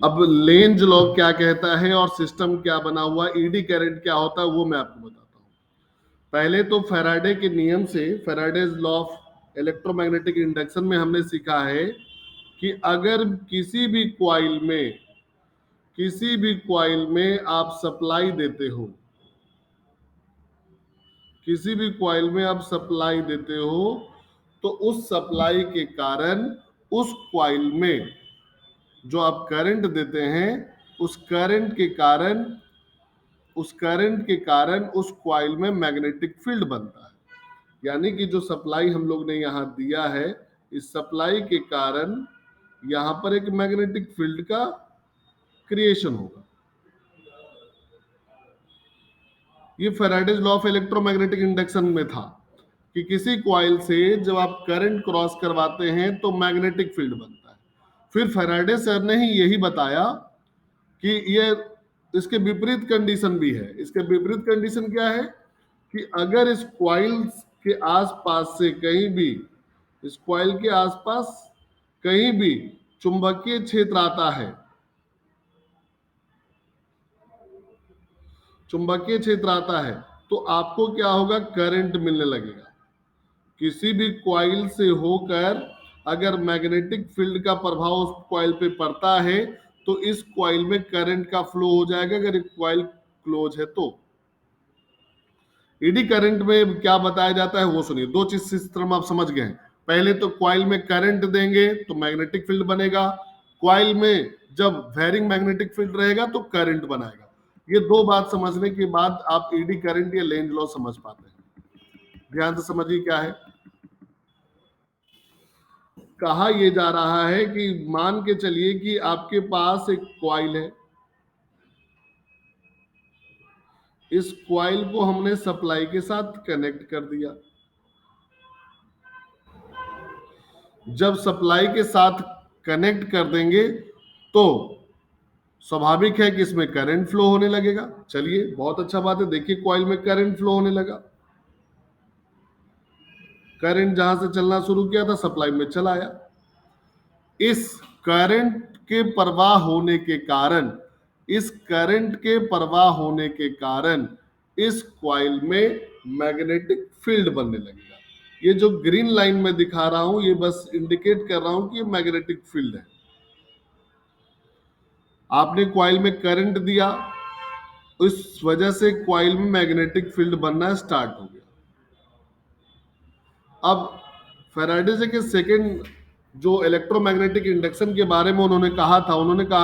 अब Lenz law क्या कहता है और सिस्टम क्या बना हुआ, ईडी करंट क्या होता है, वो मैं आपको बताता हूँ। पहले तो फैराडे के नियम से, Faraday's law of electromagnetic induction में हमने सीखा है कि अगर किसी भी क्वाइल में आप सप्लाई देते हो, किसी भी क्वाइल में आप सप्लाई देते हो, तो उस सप्लाई के कारण उस क्वाइल में जो आप करंट देते हैं, उस करंट के कारण उस क्वाइल में मैग्नेटिक फील्ड बनता है। यानी कि जो सप्लाई हम लोग ने यहाँ दिया है, इस सप्लाई के कारण यहाँ पर एक मैग्नेटिक फील्ड का क्रिएशन होगा। ये Faraday's law of electromagnetic induction में था कि किसी क्वाइल से जब आप करंट क्रॉस करवाते हैं तो मैग्नेटिक फील्ड बनता है। फिर फैराडे सर ने ही यही बताया कि ये इसके विपरीत कंडीशन भी है। इसके विपरीत कंडीशन क्या है कि अगर इस क्वाइल के आसपास से कहीं भी, इस क्वाइल के आसपास कहीं भी चुंबकीय क्षेत्र आता है, चुंबकीय क्षेत्र आता है, तो आपको क्या होगा, करंट मिलने लगेगा। किसी भी क्वाइल से होकर अगर मैग्नेटिक फील्ड का प्रभाव उस क्वाइल पे पड़ता है तो इस क्वाइल में करंट का फ्लो हो जाएगा, अगर एक क्वाइल क्लोज है तो। ईडी करंट में क्या बताया जाता है वो सुनिए। दो चीज सिस्टम आप समझ गए हैं। पहले तो क्वाइल में करंट देंगे तो मैग्नेटिक फील्ड बनेगा, क्वाइल में जब वेरिंग मैग्नेटिक फील्ड रहेगा तो करंट बनाएगा। ये दो बात समझने के बाद आप ईडी करंट या लेंज लॉ समझ पाते हैं। ध्यान से समझिए क्या है। कहा यह जा रहा है कि मान के चलिए कि आपके पास एक क्वाइल है, इस क्वाइल को हमने सप्लाई के साथ कनेक्ट कर दिया। जब सप्लाई के साथ कनेक्ट कर देंगे तो स्वाभाविक है कि इसमें करंट फ्लो होने लगेगा। चलिए, बहुत अच्छा बात है। देखिए, क्वाइल में करंट फ्लो होने लगा। करंट जहां से चलना शुरू किया था सप्लाई में चला आया। इस करंट के प्रवाह होने के कारण, इस करंट के प्रवाह होने के कारण इस क्वाइल में मैग्नेटिक फील्ड बनने लगेगा। ये जो ग्रीन लाइन में दिखा रहा हूं, ये बस इंडिकेट कर रहा हूं कि ये मैग्नेटिक फील्ड है। आपने क्वाइल में करंट दिया, इस वजह से क्वाइल में मैग्नेटिक फील्ड बनना स्टार्ट हो गया। अब फैराडे के सेकेंड जो इलेक्ट्रोमैग्नेटिक इंडक्शन के बारे में उन्होंने कहा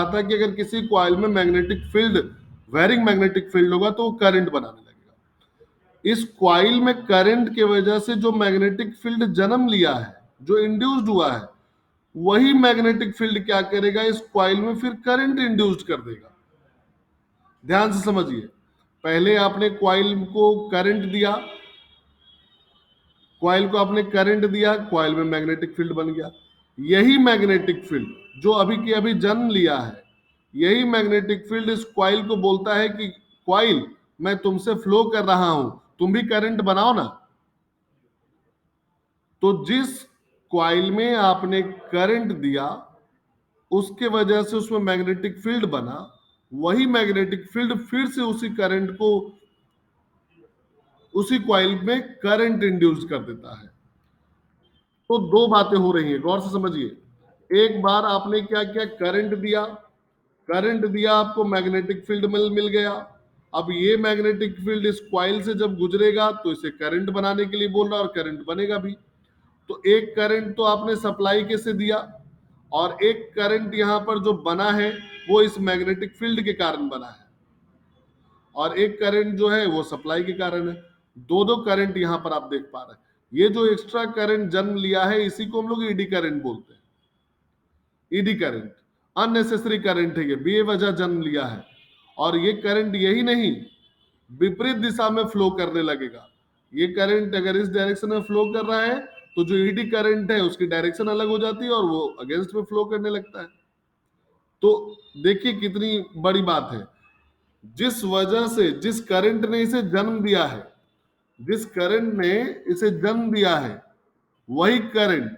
था कि अगर किसी क्वाइल में magnetic field, varying magnetic field होगा तो वो करंट बनाने लगेगा। इस क्वाइल में करंट की वजह से जो मैग्नेटिक फील्ड जन्म लिया है, जो इंड्यूस्ड हुआ है, वही मैग्नेटिक फील्ड क्या करेगा, इस क्वाइल में फिर करंट इंड्यूस्ड कर देगा। ध्यान से समझिए। पहले आपने क्वाइल को करंट दिया, क्वाइल को आपने करंट दिया, क्वाइल में मैग्नेटिक फील्ड बन गया। यही मैग्नेटिक फील्ड जो अभी की अभी जन्म लिया है, यही मैग्नेटिक फील्ड इस क्वाइल को बोलता है कि क्वाइल, मैं तुमसे फ्लो कर रहा हूं, तुम भी करंट बनाओ ना। तो जिस क्वाइल में आपने करंट दिया, उसके वजह से उसमें मैग्नेटिक फील्ड बना, वही मैग्नेटिक फील्ड फिर से उसी करंट को, उसी क्वाइल में करंट इंड्यूस कर देता है। तो दो बातें हो रही हैं, गौर से समझिए। एक बार आपने क्या किया, करंट दिया, करंट दिया, आपको मैग्नेटिक फील्ड मिल गया। अब ये मैग्नेटिक फील्ड इस क्वाइल से जब गुजरेगा तो इसे करंट बनाने के लिए बोल रहा है और करंट बनेगा भी। तो एक करंट तो आपने सप्लाई के से दिया और एक करंट यहां पर जो बना है वो इस मैग्नेटिक फील्ड के कारण बना है, और एक करंट जो है वो सप्लाई के कारण है। दो दो करंट यहां पर आप देख पा रहे हैं। ये जो एक्स्ट्रा करंट जन्म लिया है इसी को हम लोग ईडी करंट बोलते हैं। ईडी करंट अननेसेसरी करंट है, ये बेवजह जन्म लिया है। और ये करंट यही नहीं, विपरीत दिशा में फ्लो करने लगेगा। ये करंट अगर इस डायरेक्शन में फ्लो कर रहा है तो जो ईडी करंट है उसकी डायरेक्शन अलग हो जाती है और वो अगेंस्ट में फ्लो करने लगता है। तो देखिए कितनी बड़ी बात है। जिस वजह से, जिस करंट ने इसे जन्म दिया है, जिस करंट ने इसे जन्म दिया है, वही करंट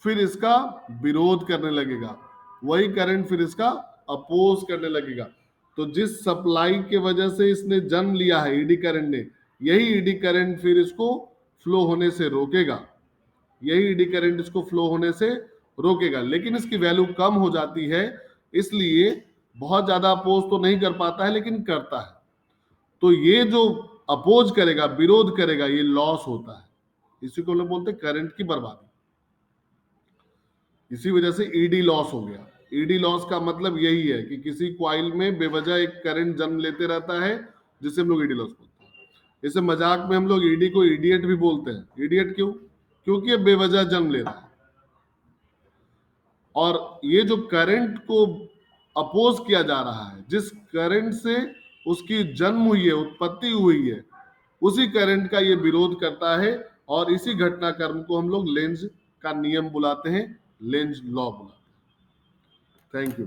फिर इसका विरोध करने लगेगा, वही करंट फिर इसका अपोज करने लगेगा। तो जिस सप्लाई के वजह से इसने जन्म लिया है ईडी करंट ने, यही ईडी करंट फिर इसको फ्लो होने से रोकेगा, यही ईडी करंट इसको फ्लो होने से रोकेगा। लेकिन इसकी वैल्यू कम हो जाती है, इसलिए बहुत ज्यादा अपोज तो नहीं कर पाता है, लेकिन करता है। तो ये जो अपोज करेगा, विरोध करेगा, ये लॉस होता है। इसी को लोग बोलते हैं करंट की बर्बादी। इसी वजह से ईडी लॉस हो गया। ईडी लॉस का मतलब यही है कि किसी क्वाइल में बेवजह एक करंट जन्म लेते रहता है, जिसे हम लोग ईडी लॉस बोलते हैं। इसे मजाक में हम लोग ईडी को इडियट भी बोलते हैं। इडियट क्यों? क्योंकि ये बेवजह जन्म ले रहा है। और ये जो करंट को अपोज किया जा रहा है, जिस करंट से उसकी जन्म हुई है, उत्पत्ति हुई है, उसी करंट का ये विरोध करता है। और इसी घटनाक्रम को हम लोग लेंज का नियम बुलाते हैं, लेंज लॉ बुलाते हैं। Thank you.